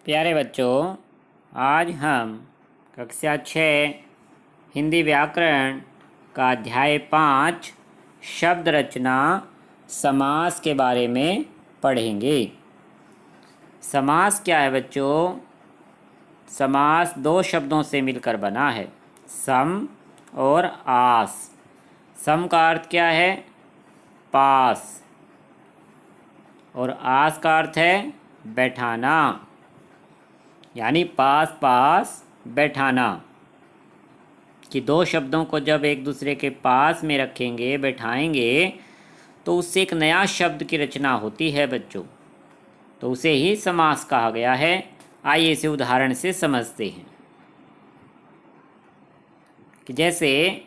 प्यारे बच्चों, आज हम कक्षा 6 हिंदी व्याकरण का अध्याय 5 शब्द रचना समास के बारे में पढ़ेंगे। समास क्या है बच्चों? समास दो शब्दों से मिलकर बना है, सम और आस। सम का अर्थ क्या है? पास, और आस का अर्थ है बैठाना, यानी पास पास बैठाना। कि दो शब्दों को जब एक दूसरे के पास में रखेंगे, बैठाएंगे, तो उससे एक नया शब्द की रचना होती है बच्चों। तो उसे ही समास कहा गया है। आइए इसे उदाहरण से समझते हैं। कि जैसे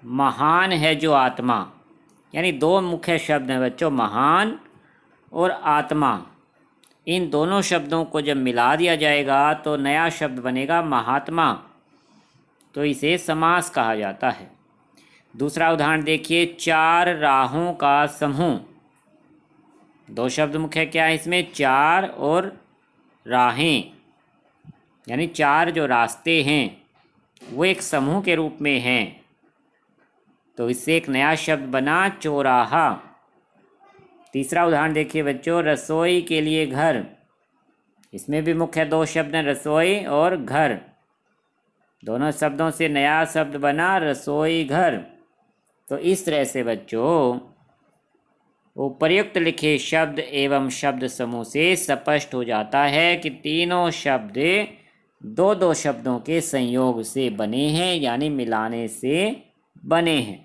महान है जो आत्मा, यानी दो मुख्य शब्द हैं बच्चों, महान और आत्मा। इन दोनों शब्दों को जब मिला दिया जाएगा तो नया शब्द बनेगा महात्मा। तो इसे समास कहा जाता है। दूसरा उदाहरण देखिए, चार राहों का समूह। दो शब्द मुख्य क्या है इसमें? चार और राहें, यानी चार जो रास्ते हैं वो एक समूह के रूप में हैं। तो इससे एक नया शब्द बना चौराहा। तीसरा उदाहरण देखिए बच्चों, रसोई के लिए घर। इसमें भी मुख्य दो शब्द हैं, रसोई और घर। दोनों शब्दों से नया शब्द बना रसोई घर। तो इस तरह से बच्चों उपर्युक्त लिखे शब्द एवं शब्द समूह से स्पष्ट हो जाता है कि तीनों शब्द दो दो शब्दों के संयोग से बने हैं, यानी मिलाने से बने हैं।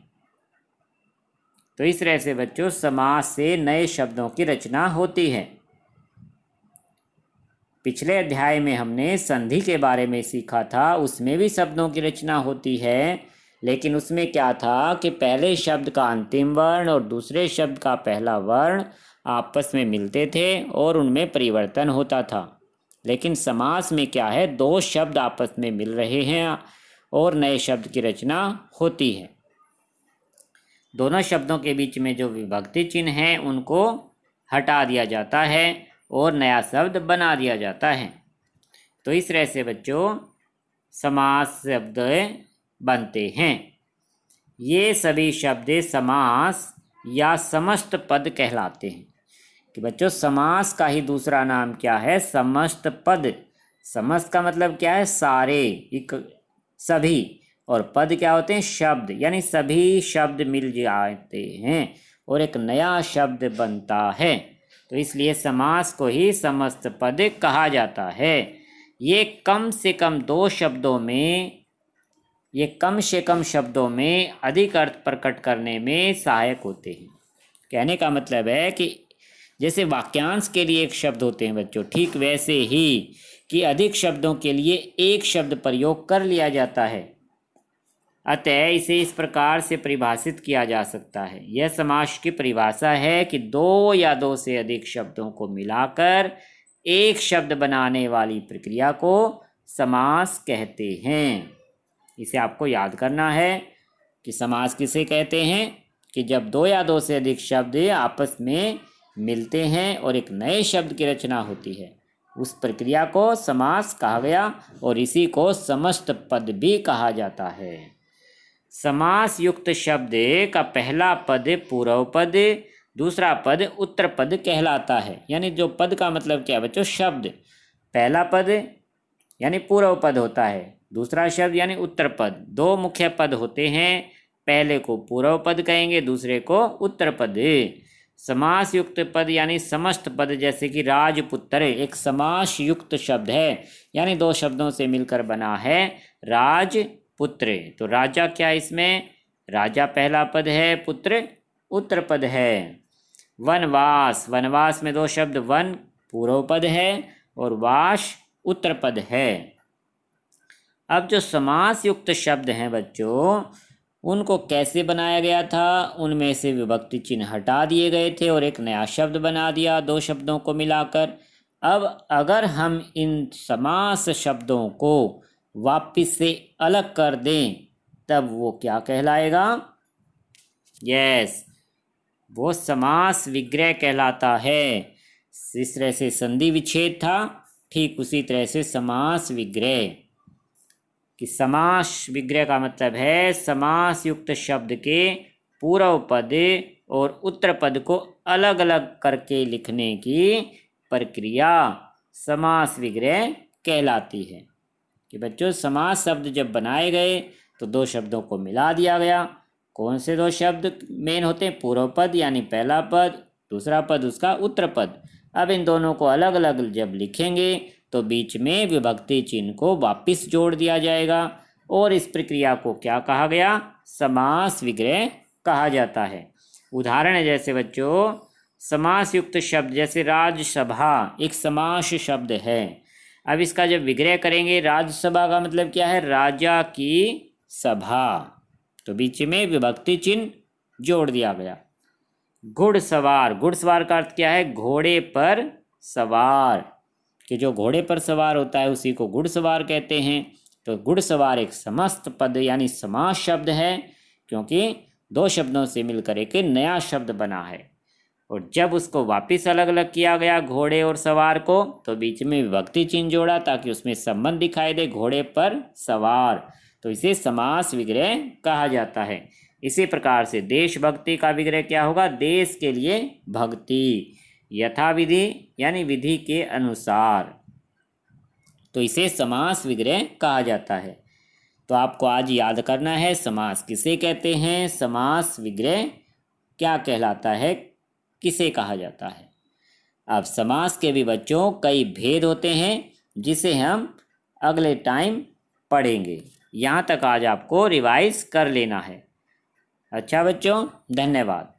तो इस तरह से बच्चों समास से नए शब्दों की रचना होती है। पिछले अध्याय में हमने संधि के बारे में सीखा था, उसमें भी शब्दों की रचना होती है। लेकिन उसमें क्या था कि पहले शब्द का अंतिम वर्ण और दूसरे शब्द का पहला वर्ण आपस में मिलते थे और उनमें परिवर्तन होता था। लेकिन समास में क्या है, दो शब्द आपस में मिल रहे हैं और नए शब्द की रचना होती है। दोनों शब्दों के बीच में जो विभक्ति चिन्ह है उनको हटा दिया जाता है और नया शब्द बना दिया जाता है। तो इस तरह से बच्चों समास शब्द बनते हैं। ये सभी शब्द समास या समस्त पद कहलाते हैं। कि बच्चों समास का ही दूसरा नाम क्या है? समस्त पद। समस्त का मतलब क्या है? सारे, एक सभी। और पद क्या होते हैं? शब्द, यानी सभी शब्द मिल जाते हैं और एक नया शब्द बनता है। तो इसलिए समास को ही समस्त पद कहा जाता है। ये कम से कम शब्दों में अधिक अर्थ प्रकट करने में सहायक होते हैं। कहने का मतलब है कि जैसे वाक्यांश के लिए एक शब्द होते हैं बच्चों, ठीक वैसे ही कि अधिक शब्दों के लिए एक शब्द प्रयोग कर लिया जाता है। अतः इसे इस प्रकार से परिभाषित किया जा सकता है। यह समास की परिभाषा है कि दो या दो से अधिक शब्दों को मिलाकर एक शब्द बनाने वाली प्रक्रिया को समास कहते हैं। इसे आपको याद करना है कि समास किसे कहते हैं? कि जब दो या दो से अधिक शब्द आपस में मिलते हैं और एक नए शब्द की रचना होती है, उस प्रक्रिया को समास कहा गया और इसी को समस्त पद भी कहा जाता है। समास युक्त शब्द का पहला पद पूर्व पद, दूसरा पद उत्तर पद कहलाता है। यानी जो पद का मतलब क्या है बच्चों? शब्द। पहला पद यानी पूर्व पद होता है, दूसरा शब्द यानी उत्तर पद। दो मुख्य पद होते हैं, पहले को पूर्व पद कहेंगे, दूसरे को उत्तर पद। समास युक्त पद यानी समस्त पद, जैसे कि राजपुत्र एक समास युक्त शब्द है, यानी दो शब्दों से मिलकर बना है राजपुत्र। तो राजा क्या इसमें? राजा पहला पद है, पुत्र उत्तर पद है। वनवास, वनवास में दो शब्द, वन पूर्व पद है और वास उत्तर पद है। अब जो समास युक्त शब्द हैं बच्चों, उनको कैसे बनाया गया था? उनमें से विभक्ति चिन्ह हटा दिए गए थे और एक नया शब्द बना दिया दो शब्दों को मिलाकर। अब अगर हम इन समास शब्दों को वापिस से अलग कर दें तब वो क्या कहलाएगा? वो समास विग्रह कहलाता है। इस तरह से संधि विच्छेद था ठीक उसी तरह से समास विग्रह, कि समास विग्रह का मतलब है समास युक्त शब्द के पूर्व पद और उत्तर पद को अलग अलग करके लिखने की प्रक्रिया समास विग्रह कहलाती है। कि बच्चों समास शब्द जब बनाए गए तो दो शब्दों को मिला दिया गया। कौन से दो शब्द मेन होते हैं? पूर्व पद यानी पहला पद, दूसरा पद उसका उत्तर पद। अब इन दोनों को अलग अलग जब लिखेंगे तो बीच में विभक्ति चिन्ह को वापिस जोड़ दिया जाएगा और इस प्रक्रिया को क्या कहा गया? समास विग्रह कहा जाता है। उदाहरण है जैसे बच्चों समास युक्त शब्द, जैसे राजसभा एक समास शब्द है। अब इसका जब विग्रह करेंगे, राजसभा का मतलब क्या है? राजा की सभा, तो बीच में विभक्ति चिन्ह जोड़ दिया गया। घुड़सवार, घुड़सवार का अर्थ क्या है? घोड़े पर सवार, कि जो घोड़े पर सवार होता है उसी को घुड़सवार कहते हैं। तो घुड़सवार एक समस्त पद यानी समास शब्द है, क्योंकि दो शब्दों से मिलकर एक नया शब्द बना है। और जब उसको वापस अलग अलग किया गया घोड़े और सवार को, तो बीच में विभक्ति चिन्ह जोड़ा ताकि उसमें संबंध दिखाई दे, घोड़े पर सवार, तो इसे समास विग्रह कहा जाता है। इसी प्रकार से देशभक्ति का विग्रह क्या होगा? देश के लिए भक्ति, यथाविधि यानी विधि के अनुसार, तो इसे समास विग्रह कहा जाता है। तो आपको आज याद करना है समास किसे कहते हैं, समास विग्रह क्या कहलाता है, किसे कहा जाता है। अब समास के भी बच्चों कई भेद होते हैं जिसे हम अगले टाइम पढ़ेंगे। यहाँ तक आज आपको रिवाइज कर लेना है। अच्छा बच्चों, धन्यवाद।